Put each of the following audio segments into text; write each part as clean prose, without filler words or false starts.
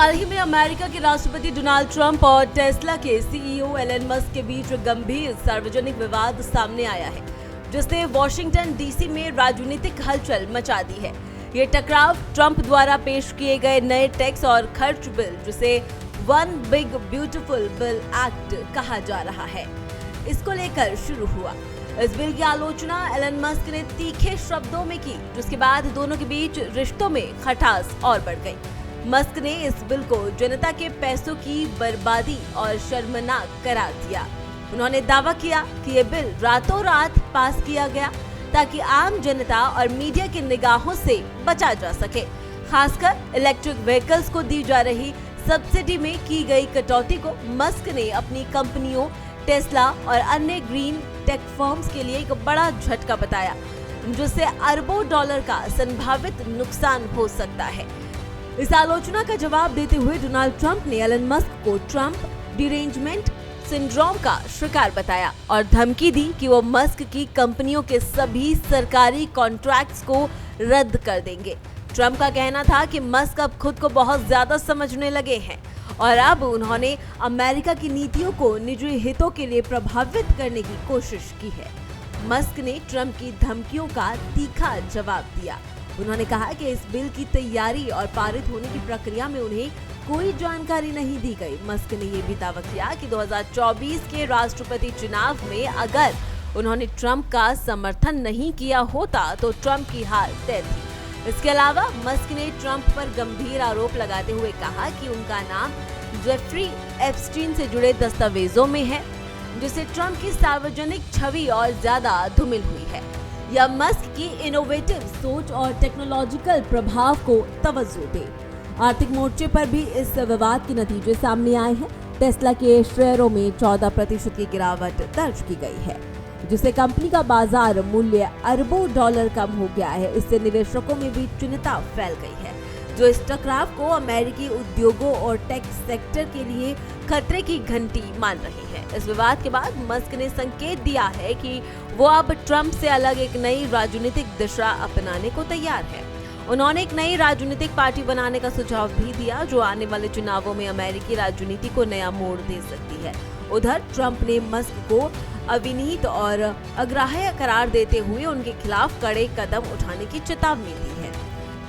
हाल ही में अमेरिका के राष्ट्रपति डोनाल्ड ट्रंप और टेस्ला के सीईओ एलन मस्क के बीच गंभीर सार्वजनिक विवाद सामने आया है, जिसने वॉशिंगटन डीसी में राजनीतिक हलचल मचा दी है। ये टकराव ट्रंप द्वारा पेश किए गए नए टैक्स और खर्च बिल, जिसे one big beautiful bill act कहा जा रहा है, इसको लेकर शुरू हुआ। इस बिल की आलोचना एलन मस्क ने तीखे शब्दों में की, जिसके बाद दोनों के बीच रिश्तों में खटास और बढ़ गई। मस्क ने इस बिल को जनता के पैसों की बर्बादी और शर्मनाक करार दिया। उन्होंने दावा किया कि ये बिल रातों रात पास किया गया ताकि आम जनता और मीडिया की निगाहों से बचा जा सके। खासकर इलेक्ट्रिक व्हीकल्स को दी जा रही सब्सिडी में की गई कटौती को मस्क ने अपनी कंपनियों टेस्ला और अन्य ग्रीन टेक फर्म्स के लिए एक बड़ा झटका बताया, जिससे अरबों डॉलर का संभावित नुकसान हो सकता है। इस आलोचना का जवाब देते हुए डोनाल्ड ट्रंप ने एलन मस्क को ट्रंप डिरेंजमेंट सिंड्रोम का शिकार बताया और धमकी दी कि वो मस्क की कंपनियों के सभी सरकारी कॉन्ट्रैक्ट्स को रद्द कर देंगे। ट्रंप का कहना था कि मस्क अब खुद को बहुत ज्यादा समझने लगे हैं और अब उन्होंने अमेरिका की नीतियों को निजी हितों के लिए प्रभावित करने की कोशिश की है। मस्क ने ट्रंप की धमकियों का तीखा जवाब दिया। उन्होंने कहा कि इस बिल की तैयारी और पारित होने की प्रक्रिया में उन्हें कोई जानकारी नहीं दी गई। मस्क ने यह भी दावा किया कि 2024 के राष्ट्रपति चुनाव में अगर उन्होंने ट्रंप का समर्थन नहीं किया होता तो ट्रंप की हार तय थी। इसके अलावा मस्क ने ट्रंप पर गंभीर आरोप लगाते हुए कहा कि उनका नाम जेफरी एप्स्टीन से जुड़े दस्तावेजों में है, जिससे ट्रंप की सार्वजनिक छवि और ज्यादा धूमिल हुई है। यह मस्क की इनोवेटिव सोच और टेक्नोलॉजिकल प्रभाव को तवज्जो दे। आर्थिक मोर्चे पर भी इस विवाद के नतीजे सामने आए हैं। टेस्ला के शेयरों में 14% की गिरावट दर्ज की गई है, जिससे कंपनी का बाजार मूल्य अरबों डॉलर कम हो गया है। इससे निवेशकों में भी चिंता फैल गई है, जो इस टकराव को अमेरिकी उद्योगों और टेक सेक्टर के लिए खतरे की घंटी मान रही है। इस विवाद के बाद मस्क ने संकेत दिया है कि वो अब ट्रंप से अलग एक नई राजनीतिक दिशा अपनाने को तैयार है। उन्होंने एक नई राजनीतिक पार्टी बनाने का सुझाव भी दिया, जो आने वाले चुनावों में अमेरिकी राजनीति को नया मोड़ दे सकती है। उधर ट्रंप ने मस्क को अविनीत और अग्राह्य करार देते हुए उनके खिलाफ कड़े कदम उठाने की चेतावनी दी है।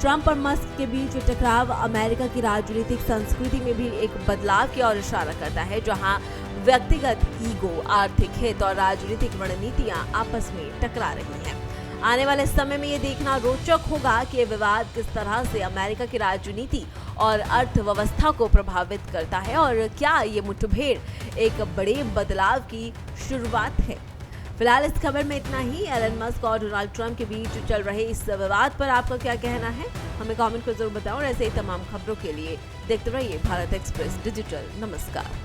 ट्रंप और मस्क के बीच टकराव अमेरिका की राजनीतिक संस्कृति में भी एक बदलाव की ओर इशारा करता है, जहां व्यक्तिगत ईगो, आर्थिक हित और राजनीतिक रणनीतियां आपस में टकरा रही हैं। आने वाले समय में ये देखना रोचक होगा कि ये विवाद किस तरह से अमेरिका की राजनीति और अर्थव्यवस्था को प्रभावित करता है और क्या ये मुठभेड़ एक बड़े बदलाव की शुरुआत है। फिलहाल इस खबर में इतना ही। एलन मस्क और डोनाल्ड ट्रंप के बीच चल रहे इस विवाद पर आपका क्या कहना है, हमें कमेंट कर जरूर बताओ और ऐसे ही तमाम खबरों के लिए देखते रहिए भारत एक्सप्रेस डिजिटल। नमस्कार।